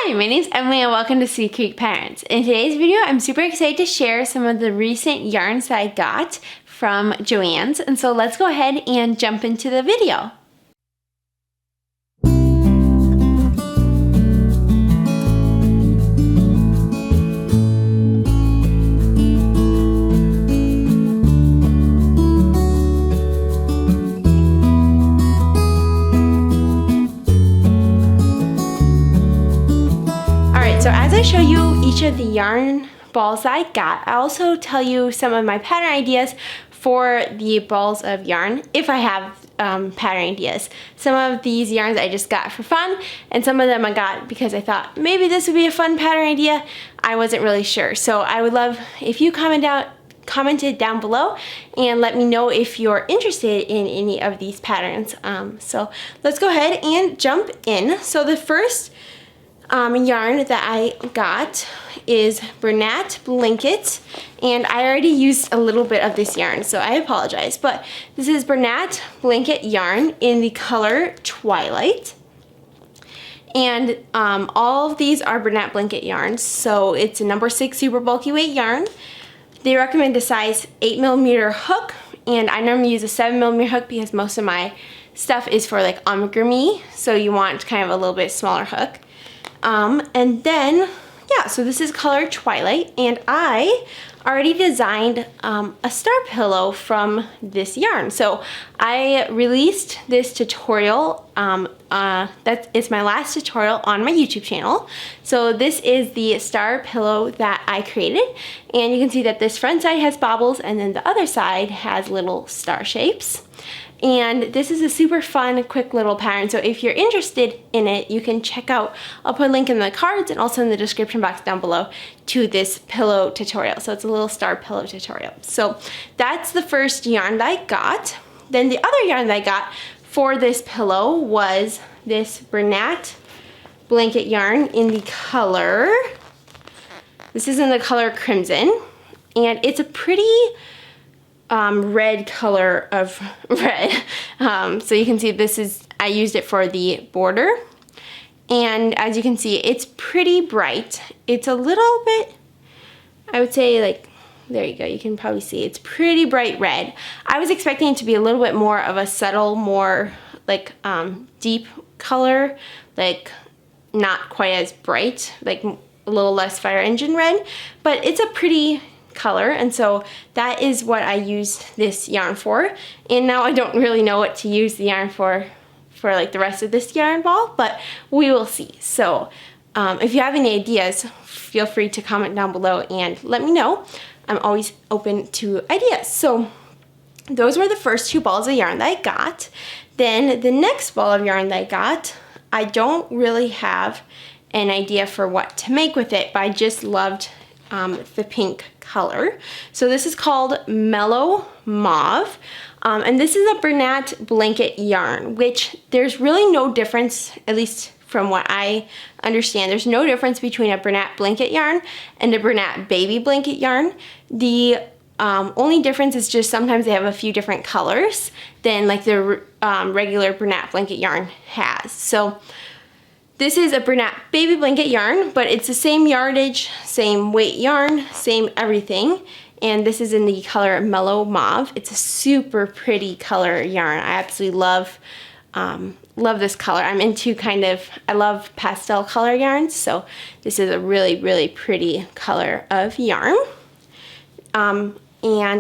Hi, my name's Emily and welcome to Sweet Creek Patterns. In today's video, I'm super excited to share some of the recent yarns that I got from Joann's. And so let's go ahead and jump into the video. So as I show you each of the yarn balls that I got, I also tell you some of my pattern ideas for the balls of yarn, if I have pattern ideas. Some of these yarns I just got for fun, and some of them I got because I thought maybe this would be a fun pattern idea. I wasn't really sure. So I would love if you commented down below and let me know if you're interested in any of these patterns. So let's go ahead and jump in. So the first yarn that I got is Bernat blanket, and I already used a little bit of this yarn, so I apologize, but this is Bernat blanket yarn in the color Twilight. And all of these are Bernat blanket yarns, so it's a number 6 super bulky weight yarn. They recommend a size 8mm hook, and I normally use a 7mm hook because most of my stuff is for like amigurumi, so you want kind of a little bit smaller hook. And then, yeah, so this is color Twilight, and I already designed a star pillow from this yarn. So I released this tutorial, it's my last tutorial on my YouTube channel. So this is the star pillow that I created, and you can see that this front side has bobbles and then the other side has little star shapes. And this is a super fun, quick little pattern. So if you're interested in it, you can check out, I'll put a link in the cards and also in the description box down below to this pillow tutorial. So it's a little star pillow tutorial. So that's the first yarn that I got. Then the other yarn that I got for this pillow was this Bernat blanket yarn in the color, this is in the color Crimson. And it's a pretty red color of red. So you can see this is, I used it for the border. And as you can see, it's pretty bright. It's a little bit, I would say like, there you go, you can probably see it's pretty bright red. I was expecting it to be a little bit more of a subtle, more like deep color, like not quite as bright, like a little less fire engine red, but it's a pretty color, and so that is what I used this yarn for. And now I don't really know what to use the yarn for like the rest of this yarn ball, but we will see. So if you have any ideas, feel free to comment down below and let me know. I'm always open to ideas. So those were the first 2 balls of yarn that I got. Then the next ball of yarn that I got, I don't really have an idea for what to make with it, but I just loved the pink color. So this is called Mellow Mauve, and this is a Bernat blanket yarn, which there's really no difference, at least from what I understand, there's no difference between a Bernat blanket yarn and a Bernat baby blanket yarn. The only difference is just sometimes they have a few different colors than like the regular Bernat blanket yarn has. So this is a Bernat baby blanket yarn, but it's the same yardage, same weight yarn, same everything. And this is in the color Mellow Mauve. It's a super pretty color yarn. I absolutely love this color. I'm into I love pastel color yarns, so this is a really, really pretty color of yarn. And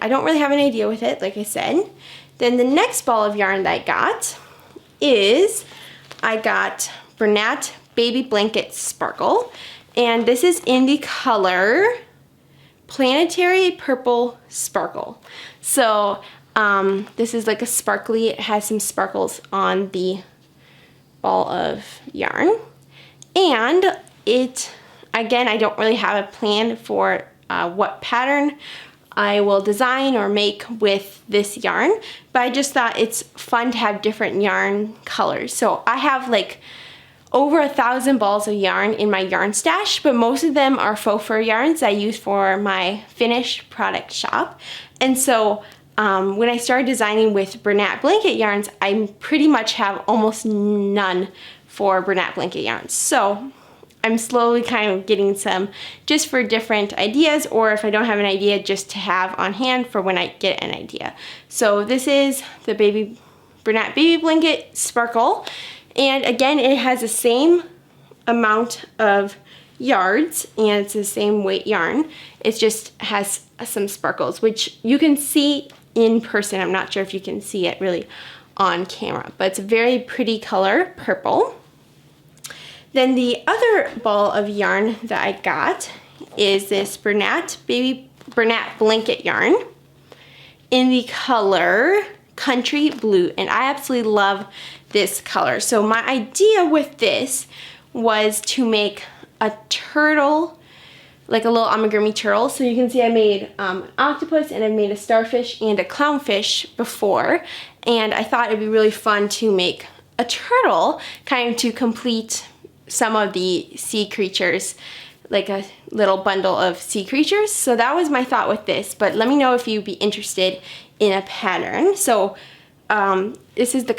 I don't really have an idea with it, like I said. Then the next ball of yarn that I got is, I got Bernat Baby Blanket Sparkle, and this is in the color Planetary Purple Sparkle. So this is like a sparkly, it has some sparkles on the ball of yarn, and it, again, I don't really have a plan for what pattern I will design or make with this yarn, but I just thought it's fun to have different yarn colors. So I have like over 1,000 balls of yarn in my yarn stash, but most of them are faux fur yarns I use for my finished product shop. And so when I started designing with Bernat blanket yarns, I pretty much have almost none for Bernat blanket yarns. So I'm slowly kind of getting some just for different ideas, or if I don't have an idea, just to have on hand for when I get an idea. So this is the Bernat Baby Blanket Sparkle. And again, it has the same amount of yards and it's the same weight yarn. It just has some sparkles, which you can see in person. I'm not sure if you can see it really on camera, but it's a very pretty color, purple. Then the other ball of yarn that I got is this Bernat Blanket yarn in the color Country Blue, and I absolutely love this color. So my idea with this was to make a turtle, like a little amigurumi turtle. So you can see I made an octopus, and I made a starfish and a clownfish before, and I thought it'd be really fun to make a turtle kind of to complete some of the sea creatures, like a little bundle of sea creatures. So that was my thought with this, but let me know if you'd be interested in a pattern. So this is the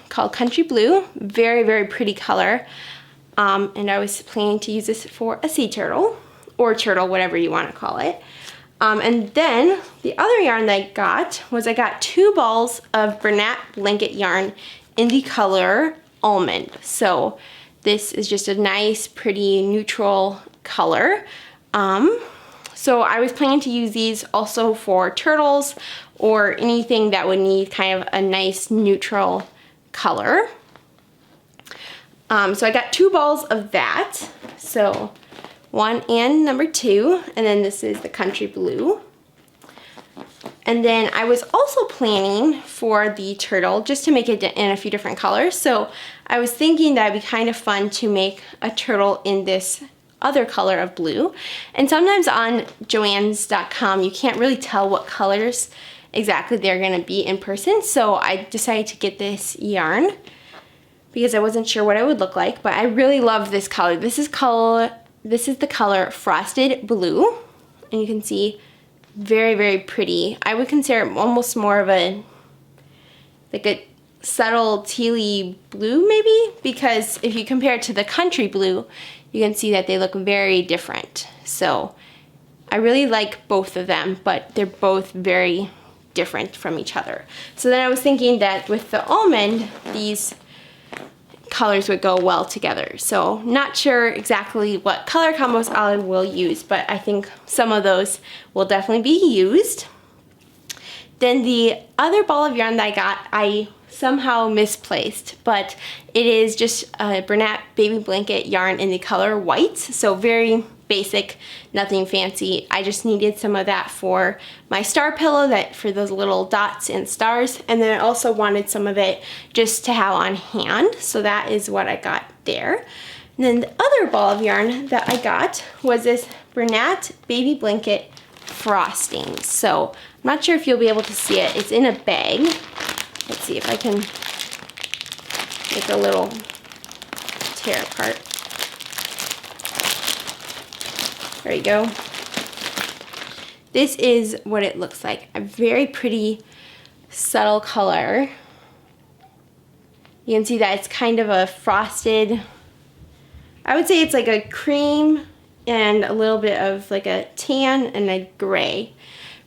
called Country Blue, very, very pretty color. And I was planning to use this for a sea turtle, or turtle, whatever you want to call it. And then the other yarn that I got was I got 2 balls of Bernat Blanket yarn in the color Almond. So this is just a nice, pretty, neutral color. So I was planning to use these also for turtles or anything that would need kind of a nice neutral color. So I got 2 balls of that. So 1 and number 2, and then this is the Country Blue. And then I was also planning for the turtle just to make it in a few different colors. So I was thinking that it'd be kind of fun to make a turtle in this other color of blue. And sometimes on joanns.com you can't really tell what colors exactly they're gonna be in person. So I decided to get this yarn because I wasn't sure what it would look like, but I really love this color. This is the color Frosted Blue, and you can see very, very pretty. I would consider it almost more of a subtle tealy blue maybe, because if you compare it to the Country Blue, you can see that they look very different. So I really like both of them, but they're both very different from each other. So then I was thinking that with the almond, these colors would go well together. So not sure exactly what color combos I will use, but I think some of those will definitely be used. Then the other ball of yarn that I got, I somehow misplaced, but it is just a Bernat Baby Blanket yarn in the color White. So very basic, nothing fancy. I just needed some of that for my star pillow, for those little dots and stars, and then I also wanted some of it just to have on hand, so that is what I got there. And then the other ball of yarn that I got was this Bernat Baby Blanket Frosting. So I'm not sure if you'll be able to see it. It's in a bag. Let's see if I can make a little tear apart. There you go. This is what it looks like. A very pretty, subtle color. You can see that it's kind of a frosted, I would say it's like a cream and a little bit of like a tan and a gray,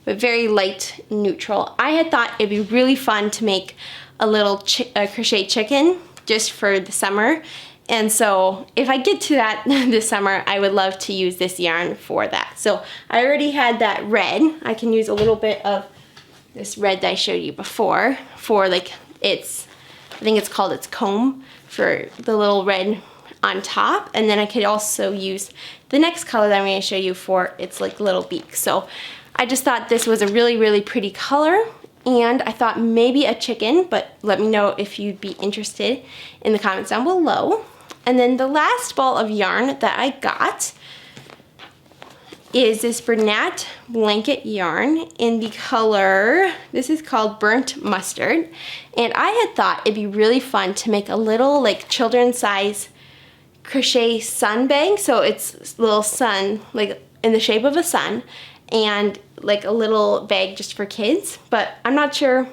but very light neutral. I had thought it'd be really fun to make a little crochet chicken just for the summer. And so if I get to that this summer, I would love to use this yarn for that. So I already had that red. I can use a little bit of this red that I showed you before for like I think it's called its comb, for the little red on top. And then I could also use the next color that I'm going to show you for its like little beak. So I just thought this was a really, really pretty color. And I thought maybe a chicken, but let me know if you'd be interested in the comments down below. And then the last ball of yarn that I got is this Bernat Blanket yarn in the color, this is called Burnt Mustard. And I had thought it'd be really fun to make a little like children's size crochet sun bag. So it's a little sun, like in the shape of a sun, and like a little bag just for kids. But I'm not sure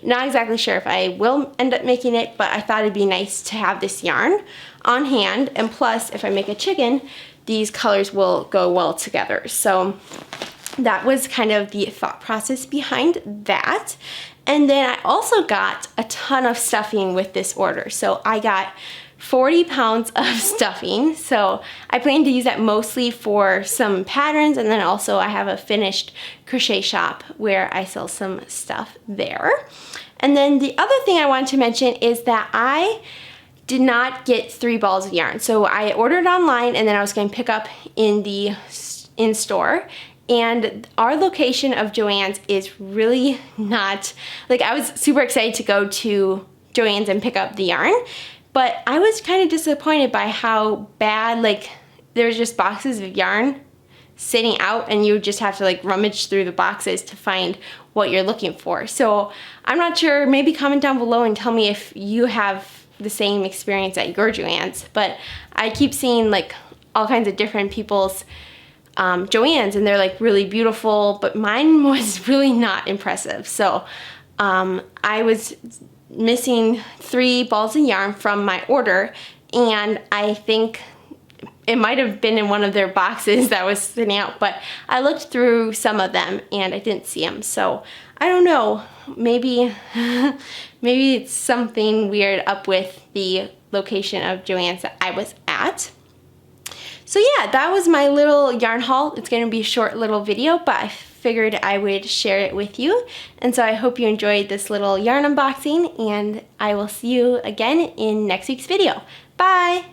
Not exactly sure if I will end up making it, but I thought it'd be nice to have this yarn on hand, and plus if I make a chicken, these colors will go well together. So that was kind of the thought process behind that. And then I also got a ton of stuffing with this order. So I got 40 pounds of stuffing. So I plan to use that mostly for some patterns, and then also I have a finished crochet shop where I sell some stuff there. And then the other thing I wanted to mention is that I did not get 3 balls of yarn. So I ordered online, and then I was going to pick up in store. And our location of Joann's is really not, like, I was super excited to go to Joann's and pick up the yarn, but I was kind of disappointed by how bad, like, there's just boxes of yarn sitting out, and you just have to like rummage through the boxes to find what you're looking for. So I'm not sure, maybe comment down below and tell me if you have the same experience at your Joann's, but I keep seeing like all kinds of different people's Joann's, and they're like really beautiful, but mine was really not impressive. So I was missing 3 balls of yarn from my order, and I think it might have been in one of their boxes that was sitting out, but I looked through some of them and I didn't see them. So I don't know, maybe maybe it's something weird up with the location of Joann's that I was at. So yeah, that was my little yarn haul. It's going to be a short little video, but I figured I would share it with you. And so I hope you enjoyed this little yarn unboxing, and I will see you again in next week's video. Bye!